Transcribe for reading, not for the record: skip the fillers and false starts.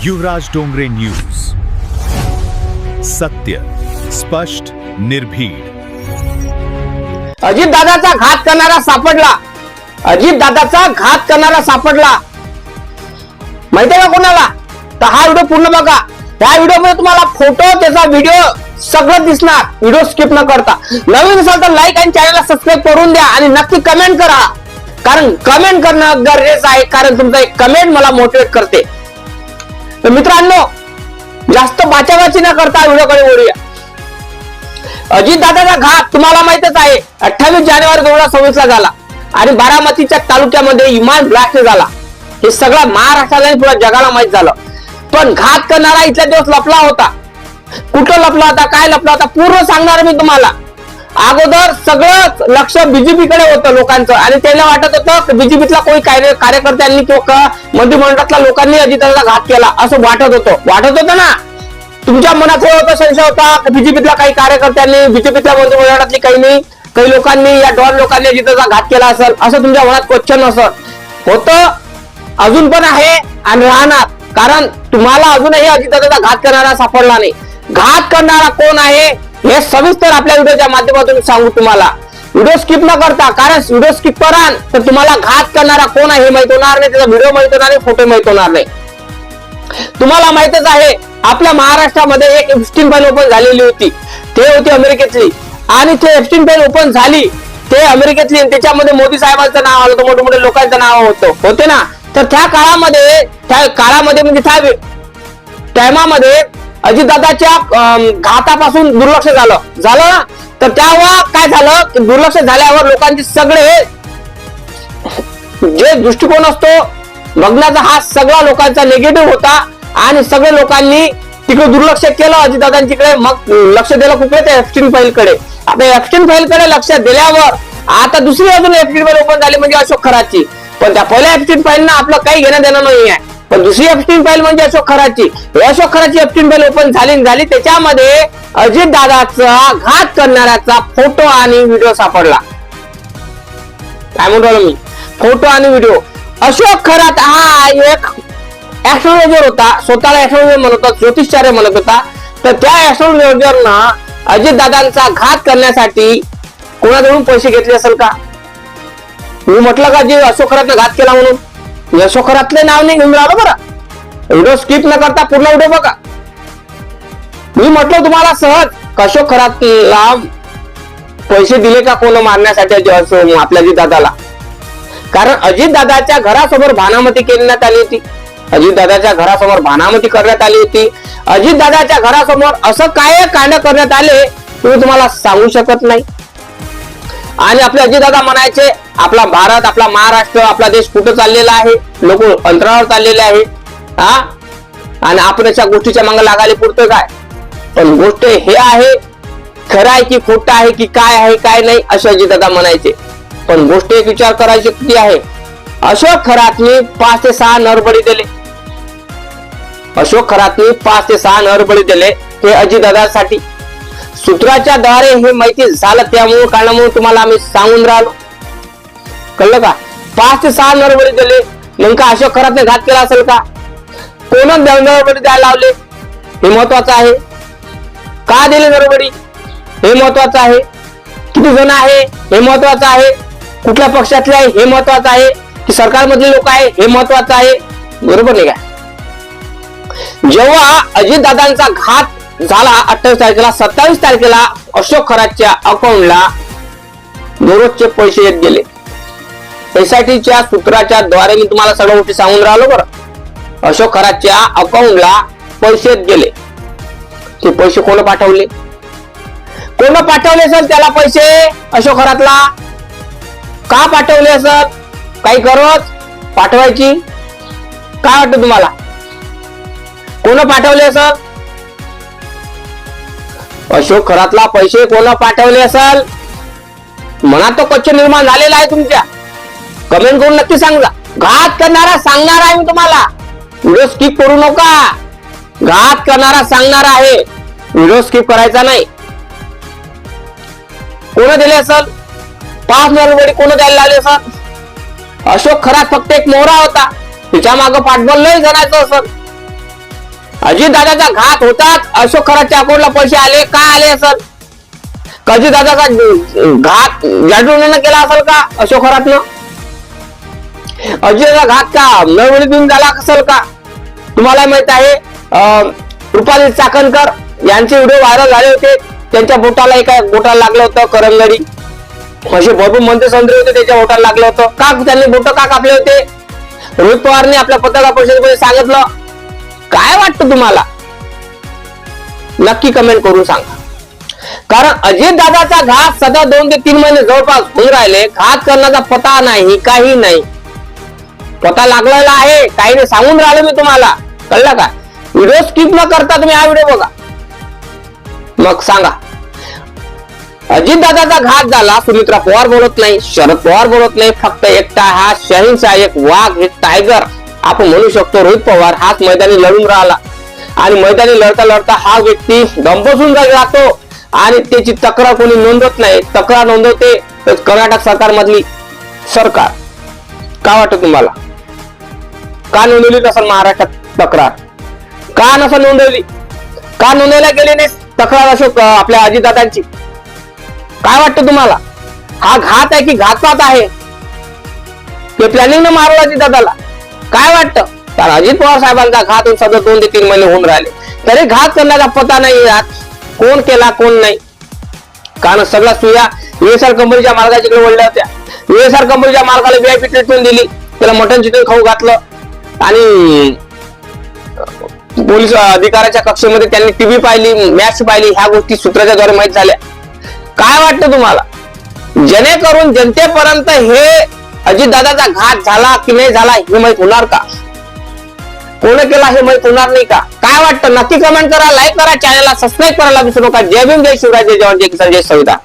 युवराज Dongre news, सत्य, स्पष्ट, निर्भीड. अजित दादाचा घात करणारा सापडला. अजित दादाचा घात करणारा सापडला. माहितीये का कोणाला? तर हा व्हिडिओ पूर्ण बघा. या व्हिडिओ मध्ये तुम्हाला फोटो, त्याचा व्हिडिओ सगळं दिसणार. व्हिडिओ स्किप न करता. नवीन असाल तर लाईक आणि चॅनलला सबस्क्राईब करून द्या आणि नक्की कमेंट करा, कारण कमेंट करणं गरजेचं आहे, कारण तुमचं एक कमेंट मला मोटिवेट करते. तर मित्रांनो, जास्त बाचाबाची न करता व्हिडिओकडे वळूया. अजित दादाचा घात तुम्हाला माहितच आहे. 28 जानेवारी 2026 ला झाला आणि बारामतीच्या तालुक्यामध्ये विमान ब्लास्ट झाला. हे सगळं महाराष्ट्राला आणि पुऱ्या जगाला माहित झालं. पण घात करणारा इथल्या दिवस लपला होता. कुठं लपला होता, काय लपला होता, पूर्ण सांगणार मी तुम्हाला. अगोदर सगळं लक्ष बीजेपी कडे होतं लोकांचं, आणि त्यांना वाटत होतं बीजेपीतला कोणी कार्यकर्त्यांनी किंवा मंत्रिमंडळातल्या लोकांनी अजितदादाचा घात केला असं वाटत होतं ना. तुमच्या मनात हे होतं, संशय होता बीजेपीतल्या काही कार्यकर्त्यांनी, बीजेपीतल्या मंत्रिमंडळातली काही लोकांनी, या डॉन लोकांनी अजितदादाचा घात केला असेल असं तुमच्या मनात क्वेश्चन होतं. अजून पण आहे आणि राहणार, कारण तुम्हाला अजूनही अजितदादाचा घात करणारा सापडला नाही. घात करणारा कोण आहे हे सविस्तर आपल्या व्हिडिओच्या माध्यमातून सांगू तुम्हाला. व्हिडिओ स्किप न करता, कारण व्हिडिओ स्किप कराल तर तुम्हाला घात करणारा कोण आहे हे माहित होणार नाही, त्याचा व्हिडिओ माहित होणार नाही, फोटो माहित होणार नाही. तुम्हाला माहितच आहे, आपल्या महाराष्ट्रामध्ये एक एप्स्टीन फाईल ओपन झालेली होती. ते होती अमेरिकेतली, आणि ते एप्स्टीन फाईल ओपन झाली ते अमेरिकेतली, आणि त्याच्यामध्ये मोदी साहेबांचं नाव आलं होतं, मोठे मोठे लोकांचं नाव होते ना. तर त्या काळामध्ये म्हणजे त्या टायमामध्ये अजितदादाच्या घातापासून दुर्लक्ष झालं ना. तर तेव्हा काय झालं की दुर्लक्ष झाल्यावर लोकांचे सगळे जे दृष्टिकोन असतो बघण्याचा, हा सगळा लोकांचा निगेटिव्ह होता, आणि सगळे लोकांनी तिकडे दुर्लक्ष केलं अजितदादांकडे. मग लक्ष दिलं कुठे? त्या एप्स्टीन फाईल कडे. आता एप्स्टीन फाईल कडे लक्ष दिल्यावर आता दुसरी अजून एप्स्टीन फाईल ओपन झाली, म्हणजे अशोक खरातची. पण त्या पहिल्या एप्स्टीन फाईल ना आपलं काही घेणं देणं नाही आहे. पण दुसरी एप्स्टीन फाईल म्हणजे अशोक खरातची. अशोक खरातची एप्स्टीन फाईल ओपन झाली त्याच्यामध्ये अजित दादाचा घात करणाऱ्याचा फोटो आणि व्हिडिओ सापडला. काय म्हणतो मी? फोटो आणि व्हिडिओ. अशोक खरात हा एक ऍस्ट्रोलॉजर होता, स्वतःला ऍस्ट्रोलॉजर म्हणत होता, ज्योतिषाचार्य म्हणत होता. तर त्या ऍस्ट्रोलॉजरना अजित दादांचा घात करण्यासाठी कोणाकडून पैसे घेतले असेल का? मी म्हटलं का जे अशोक खरातने घात केला म्हणून? अशोक खरातले नाव नाही घेऊन राहिलो बरं. व्हिडिओ स्किप न करता पूर्ण व्हिडिओ बघा. मी म्हटलं तुम्हाला सहज, अशोक खरातला पैसे दिले का कोण मारण्यासाठी आपल्या अजित दादाला? कारण अजित दादाच्या घरासमोर भानामती करण्यात आली होती. अजित दादाच्या घरासमोर भानामती करण्यात आली होती. अजित दादाच्या घरासमोर असं काय कांड करण्यात आले तुम्ही तुम्हाला सांगू शकत नाही. आणि आपले अजितदादा म्हणायचे, आपला भारत, आपला महाराष्ट्र, आपला देश कुठं चाललेला आहे, लोक अंतरावर चाललेले आहे, आणि आपण अशा गोष्टीच्या मागे लागायला पुरतं काय? पण गोष्ट हे आहे, खरं आहे की खोटं आहे की काय आहे काय नाही असे अजितदादा म्हणायचे. पण गोष्ट एक विचार करायची किती आहे. अशोक खरातने 5 ते 6 नरबळी दिले. अशोक खरातने 5 ते 6 नरबळी दिले हे अजितदादासाठी. सूत्राच्या द्वारे हे माहिती झालं, त्यामुळे कारणामुळे तुम्हाला आम्ही सांगून राहिलो. कळलं का? 5 ते 6 नरबळी दिले. नेमका अशोक खरातने घात केला असेल का? कोण नरबळी द्यायला लावले हे महत्वाचं आहे. का दिले नरबळी हे महत्वाचं आहे. किती जण आहे हे महत्वाचं आहे. कुठल्या पक्षातले आहे हे महत्वाचं आहे. की सरकारमधले लोक आहे हे महत्वाचं आहे. बरोबर नाही का? जेव्हा अजितदादांचा घात झाला 28 तारखेला, 27 तारखेला अशोक खरातच्या अकाउंटला दररोजचे पैसे येत गेले. एसआयटीच्या सूत्राच्या द्वारे मी तुम्हाला सगळ्या गोष्टी सांगून राहिलो बरं. अशोक खरातच्या अकाउंटला पैसे येत गेले. ते पैसे कोण पाठवले? कोण पाठवले असेल त्याला पैसे? अशोक खरातला. का पाठवले असेल? काही गरज पाठवायची? काय वाटतं तुम्हाला? कोण पाठवले असेल? अशोक खरातला पैसे कोण पाठवले असेल? मनात तो क्वेश्चन निर्माण झालेला आहे तुमच्या. कमेंट करून नक्की सांगा. घात करणारा सांगणार आहे मी तुम्हाला. व्हिडिओ स्किप करू नका. घात करणारा सांगणार आहे, व्हिडिओ स्किप करायचा नाही. कोण दिले असेल? 5 नरबळी कोण द्यायला लावले असेल? अशोक खरात फक्त एक मोहरा होता, तिच्या मागे पाठबळ लय जणांचं असत. अजितदादाचा घात होताच अशोक खरातच्या अकाउंटला पैसे आले का आले असेल? अजितदादाचा घात जाडून केला असेल का अशोक खरातनं? अजितदादा घात का नळवळीतून झाला असेल का? तुम्हाला माहित आहे रुपाली चाकणकर यांचे व्हिडिओ व्हायरल झाले होते. त्यांच्या बोटाला एका बोटाला लागलं होतं करंगडी. असे भरपूर मंत्री संत्री होते त्याच्या बोटाला लागलं होतं. का त्यांनी बोट का कापले होते? रोहित पवारने आपल्या पत्रकार परिषदेमध्ये सांगितलं. काय वाटतं तुम्हाला? नक्की कमेंट करून सांगा. कारण अजितदादाचा घात सध्या 2 ते 3 महिने जवळपास होऊन राहिले. घात करण्याचा पता नाही, काही नाही. पता लागलेला आहे, काही नाही सांगून राहिलो मी तुम्हाला. कळलं का? व्हिडिओ स्किप न करता तुम्ही हा व्हिडिओ बघा, मग सांगा. अजितदादाचा घात झाला. सुमित्रा पवार बोलत नाही, शरद पवार बोलत नाही. फक्त एकटा हा शहींशाह, एक वाघ, एक टायगर आपण म्हणू शकतो. रोहित पवार हाच मैदानी लढून राहिला आणि मैदानी लढता लढता हा व्यक्ती दम बसून जातो आणि त्याची तक्रार कोणी नोंदवत नाही. तक्रार नोंदवते कर्नाटक सरकार मधली सरकार. काय वाटतं तुम्हाला? का नोंदवली नसेल महाराष्ट्रात तक्रार? का नसेल नोंदवली? का नोंदवल्या गेली नाही तक्रार अशोक आपल्या अजितदादांची? काय वाटतं तुम्हाला? हा घात आहे की घातपात आहे? ते प्लॅनिंग न मारलं अजितदादाला? काय वाटतं? तर अजित पवार साहेबांचा घात होऊन सध्या 2 ते 3 महिने होऊन राहिले तरी घात करण्याचा पता नाही राहत. कोण केला कोण नाही. कारण सगळ्या सुया युएसआर कंपनीच्या मालकाकडे वळल्या होत्या. युएसआर कंपनीच्या मालकाला व्हीआयपी ट्रीटमेंट दिली, त्याला मटन चिकन खाऊ घातलं आणि पोलीस अधिकाऱ्याच्या कक्षेमध्ये त्यांनी टीव्ही पाहिली, मॅच पाहिली. ह्या गोष्टी सूत्राच्या द्वारे माहित झाल्या. काय वाटतं तुम्हाला? जेणेकरून जनतेपर्यंत हे अजितदादाचा घात झाला की नाही झाला हे माहित होणार का? कोण केला हे माहित होणार नाही का? काय वाटतं? नक्की कमेंट करा, लाईक करा, चॅनलला सबस्क्राईब करायला विसरू नका. जय भीम, जय शिवराय, जय जवान, जय किसान, जय संविधान.